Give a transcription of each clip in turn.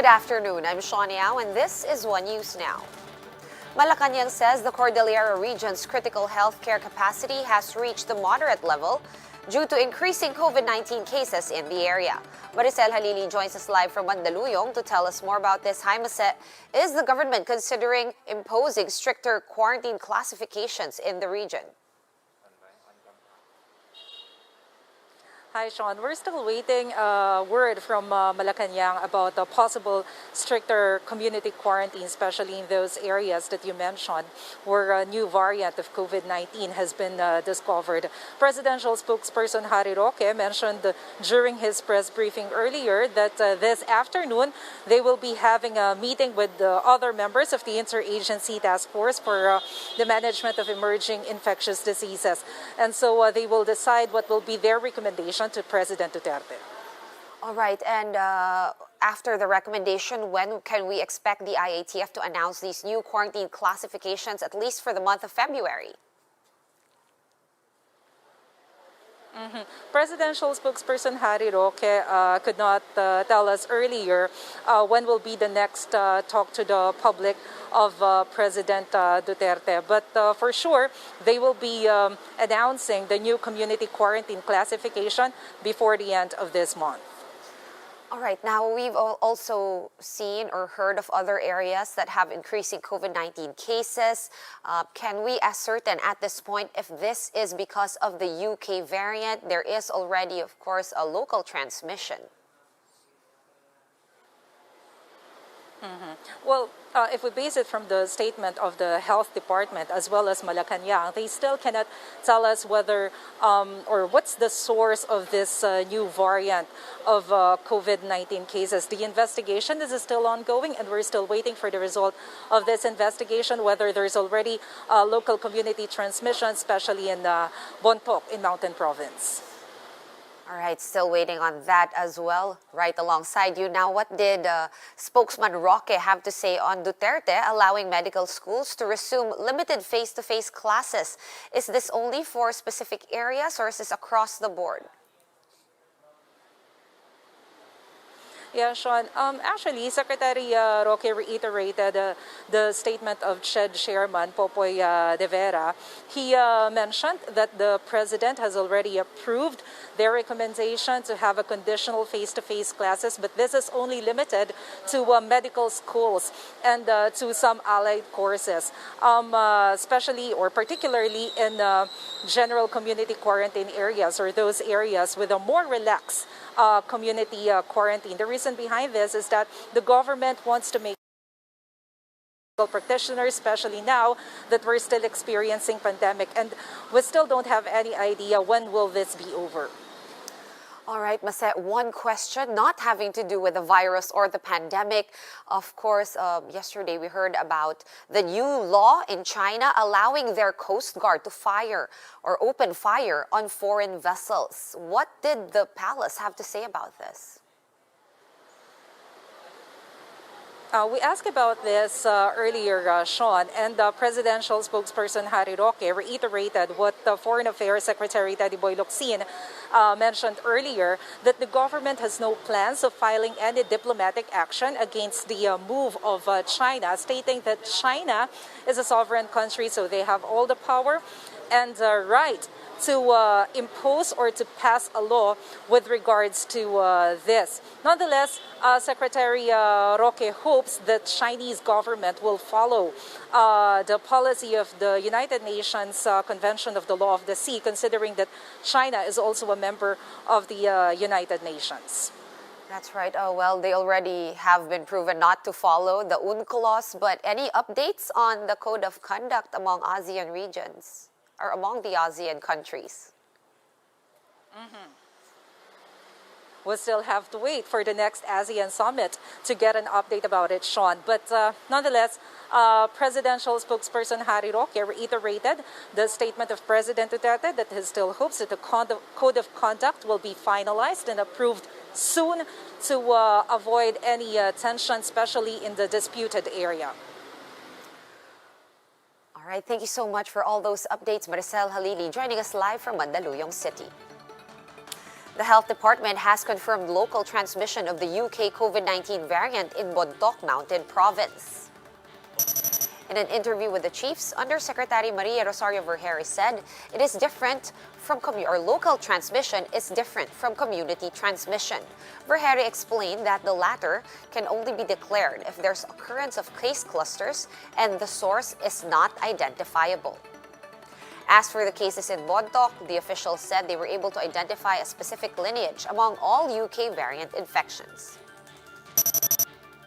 Good afternoon, I'm Sean Yao and this is One News Now. Malacanang says the Cordillera region's critical healthcare capacity has reached the moderate level due to increasing COVID-19 cases in the area. Maricel Halili joins us live from Mandaluyong to tell us more about this. Hi, Maricel. Is the government considering imposing stricter quarantine classifications in the region? Hi, Sean. We're still waiting word from Malacanang about the possible stricter community quarantine, especially in those areas that you mentioned, where a new variant of COVID-19 has been discovered. Presidential spokesperson Harry Roque mentioned during his press briefing earlier that this afternoon they will be having a meeting with the other members of the Interagency Task Force for the management of emerging infectious diseases. And so they will decide what will be their recommendation to President Duterte. All right, and after the recommendation, when can we expect the IATF to announce these new quarantine classifications, at least for the month of February? Presidential spokesperson Harry Roque could not tell us earlier when will be the next talk to the public of President Duterte. But for sure, they will be announcing the new community quarantine classification before the end of this month. All right, now we've also seen or heard of other areas that have increasing COVID-19 cases. Can we ascertain at this point if this is because of the UK variant? There is already, of course, a local transmission. Well, if we base it from the statement of the health department as well as Malacanang, they still cannot tell us whether or what's the source of this new variant of COVID-19 cases. The investigation is still ongoing and we're still waiting for the result of this investigation, whether there's already local community transmission, especially in Bontoc in Mountain Province. All right, still waiting on that as well. Right alongside you now, what did spokesman Roque have to say on Duterte allowing medical schools to resume limited face-to-face classes? Is this only for specific areas or is this across the board? Yeah, Sean. Actually, Secretary Roque reiterated the statement of CHED Chairman Popoy de Vera. He mentioned that the President has already approved their recommendation to have a conditional face-to-face classes, but this is only limited to medical schools and to some allied courses, especially or particularly in general community quarantine areas or those areas with a more relaxed community quarantine. The reason behind this is that the government wants to make practitioners, especially now that we're still experiencing pandemic, and we still don't have any idea when will this be over. All right, Maset, one question not having to do with the virus or the pandemic. Of course, yesterday we heard about the new law in China allowing their Coast Guard to fire or open fire on foreign vessels. What did the palace have to say about this? We asked about this earlier, Sean, and presidential spokesperson Harry Roque reiterated what the Foreign Affairs Secretary Teddy Boy Locsin mentioned earlier, that the government has no plans of filing any diplomatic action against the move of China, stating that China is a sovereign country, so they have all the power and right to impose or to pass a law with regards to this. Nonetheless, Secretary Roque hopes that Chinese government will follow the policy of the United Nations Convention of the Law of the Sea, considering that China is also a member of the United Nations. That's right. Oh, well, they already have been proven not to follow the UNCLOS, but any updates on the code of conduct among ASEAN regions? Or among the ASEAN countries? We'll still have to wait for the next ASEAN summit to get an update about it, Sean. But nonetheless, presidential spokesperson Harry Roque reiterated the statement of President Duterte that he still hopes that the code of conduct will be finalized and approved soon to avoid any tension, especially in the disputed area. All right, thank you so much for all those updates. Maricel Halili joining us live from Mandaluyong City. The health department has confirmed local transmission of the UK COVID-19 variant in Bontoc Mountain Province. In an interview with the chiefs, Undersecretary Maria Rosario Vergeres said it is different from local transmission is different from community transmission. Vergeres explained that the latter can only be declared if there's occurrence of case clusters and the source is not identifiable. As for the cases in Bontoc, the officials said they were able to identify a specific lineage among all UK variant infections.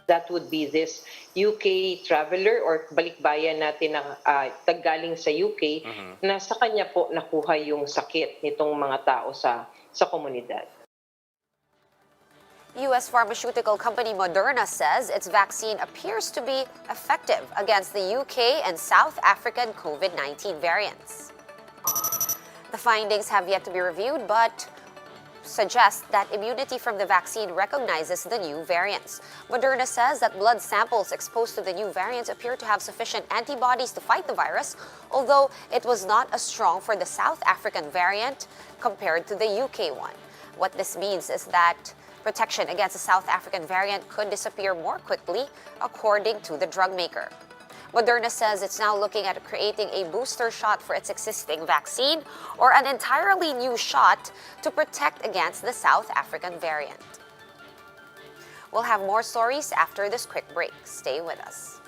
That would be this UK traveler or balikbayan natin na galing sa UK na sa kanya po nakuha yung sakit nitong mga tao sa komunidad. U.S. pharmaceutical company Moderna says its vaccine appears to be effective against the UK and South African COVID-19 variants. The findings have yet to be reviewed, but suggest that immunity from the vaccine recognizes the new variants. Moderna says that blood samples exposed to the new variants appear to have sufficient antibodies to fight the virus, although it was not as strong for the South African variant compared to the UK one. What this means is that protection against the South African variant could disappear more quickly, according to the drug maker. Moderna says it's now looking at creating a booster shot for its existing vaccine or an entirely new shot to protect against the South African variant. We'll have more stories after this quick break. Stay with us.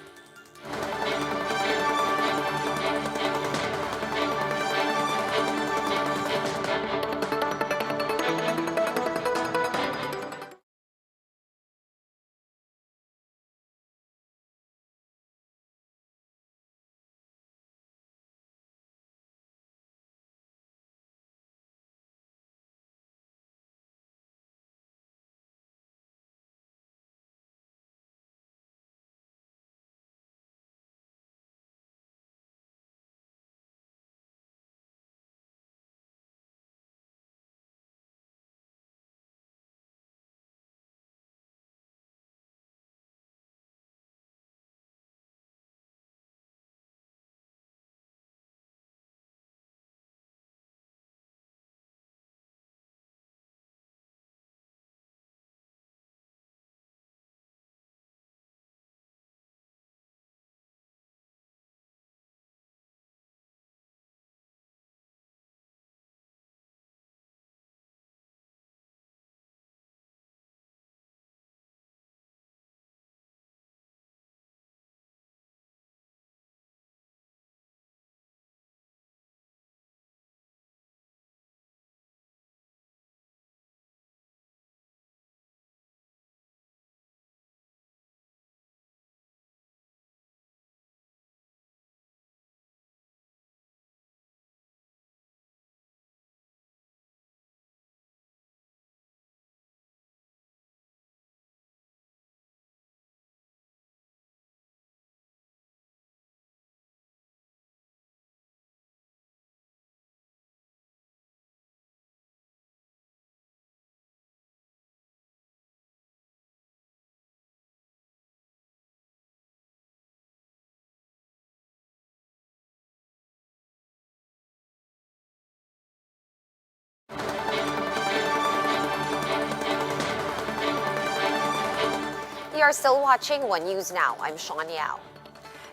You are still watching One News Now. I'm Sean Yao.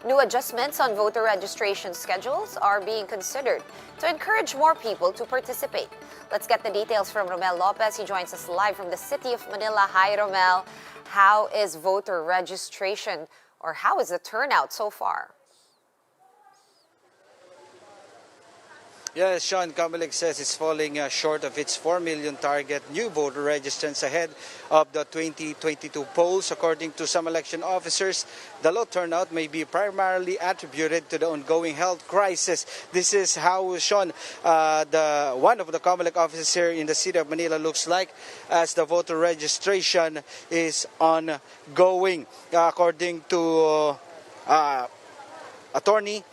New adjustments on voter registration schedules are being considered to encourage more people to participate. Let's get the details from Romel Lopez. He joins us live from the city of Manila. Hi, Romel. How is voter registration, or how is the turnout so far? Yes, Sean, Comelec says it's falling short of its 4 million target new voter registrants ahead of the 2022 polls. According to some election officers, the low turnout may be primarily attributed to the ongoing health crisis. This is how, Sean, one of the Comelec officers here in the city of Manila looks like as the voter registration is ongoing. According to attorney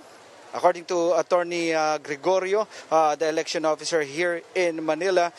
According to Attorney Gregorio, the election officer here in Manila,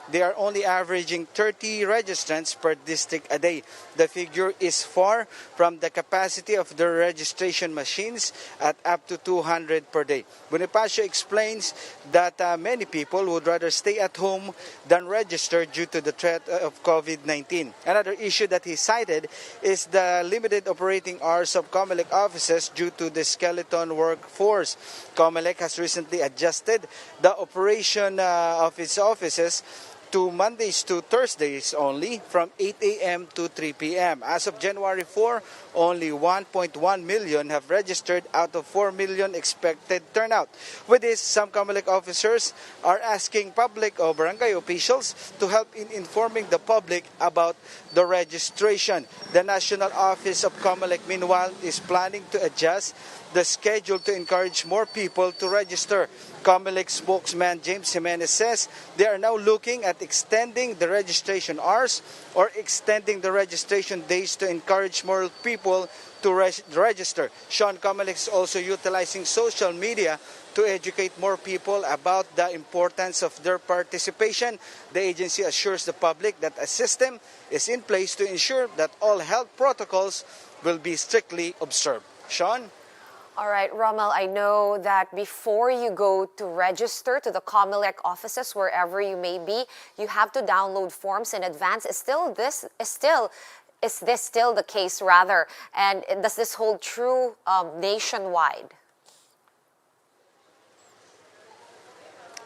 they are only averaging 30 registrants per district a day. The figure is far from the capacity of the registration machines at up to 200 per day. Bonifacio explains that many people would rather stay at home than register due to the threat of COVID-19. Another issue that he cited is the limited operating hours of Comelec offices due to the skeleton workforce. Comelec has recently adjusted the operation of its offices to Mondays to Thursdays only from 8 a.m. to 3 p.m. As of January 4, only 1.1 million have registered out of 4 million expected turnout. With this, some Comelec officers are asking public or barangay officials to help in informing the public about the registration. The National Office of Comelec, meanwhile, is planning to adjust the schedule to encourage more people to register. Comelec spokesman James Jimenez says they are now looking at extending the registration hours or extending the registration days to encourage more people to register. Sean, Comelec is also utilizing social media to educate more people about the importance of their participation. The agency assures the public that a system is in place to ensure that all health protocols will be strictly observed. Sean? All right, Rommel, I know that before you go to register to the Comelec offices, wherever you may be, you have to download forms in advance. Is this still the case, rather? And does this hold true nationwide?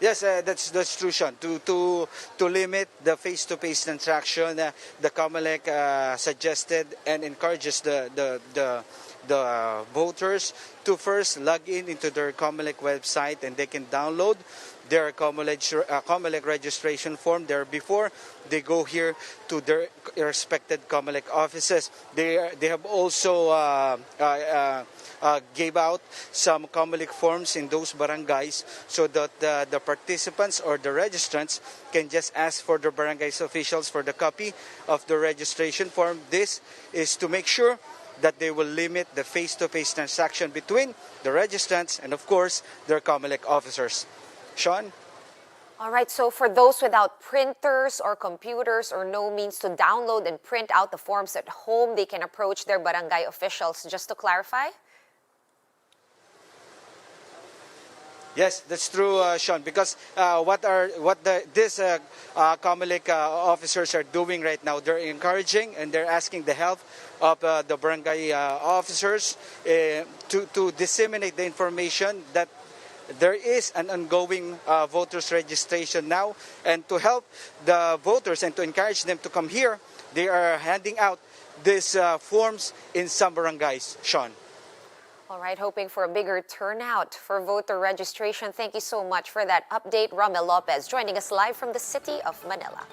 Yes, that's true, Sean. To limit the face-to-face interaction, the Comelec suggested and encourages the voters to first log in into their Comelec website, and they can download their Comelec registration form there before they go here to their respected Comelec offices. They have also gave out some Comelec forms in those barangays so that the participants or the registrants can just ask for the barangay's officials for the copy of the registration form. This is to make sure that they will limit the face-to-face transaction between the registrants and, of course, their Comelec officers. Sean? All right, so for those without printers or computers or no means to download and print out the forms at home, they can approach their barangay officials. Just to clarify? Yes, that's true, Sean. Because these Comelec officers are doing right now, they're encouraging and they're asking the help of the barangay officers to disseminate the information that there is an ongoing voters registration now, and to help the voters and to encourage them to come here, they are handing out these forms in some barangays. Sean. All right, hoping for a bigger turnout for voter registration. Thank you so much for that update. Rommel Lopez joining us live from the city of Manila.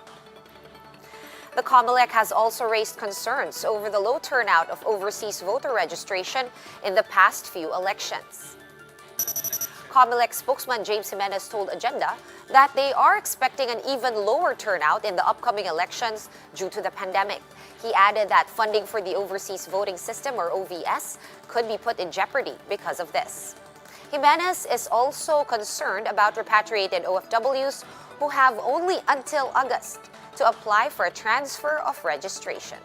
The Comelec has also raised concerns over the low turnout of overseas voter registration in the past few elections. Comelec spokesman James Jimenez told Agenda that they are expecting an even lower turnout in the upcoming elections due to the pandemic. He added that funding for the Overseas Voting System, or OVS, could be put in jeopardy because of this. Jimenez is also concerned about repatriated OFWs who have only until August to apply for a transfer of registration.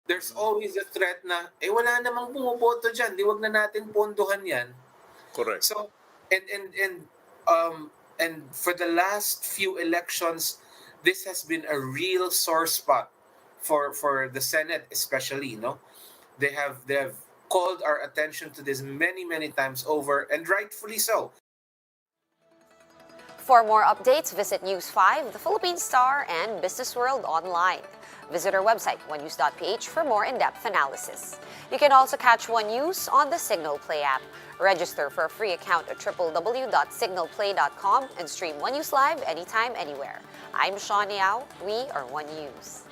There's always a threat na, wala namang bumoboto dyan, di wag na natin pondohan yan. Correct. So, and for the last few elections, this has been a real sore spot for the Senate, especially. They have called our attention to this many times over, and rightfully so. For more updates, visit News 5, the Philippine Star, and Business World online. Visit our website, onenews.ph, for more in-depth analysis. You can also catch One News on the Signal Play app. Register for a free account at www.signalplay.com and stream One News Live anytime, anywhere. I'm Sean Yao. We are One News.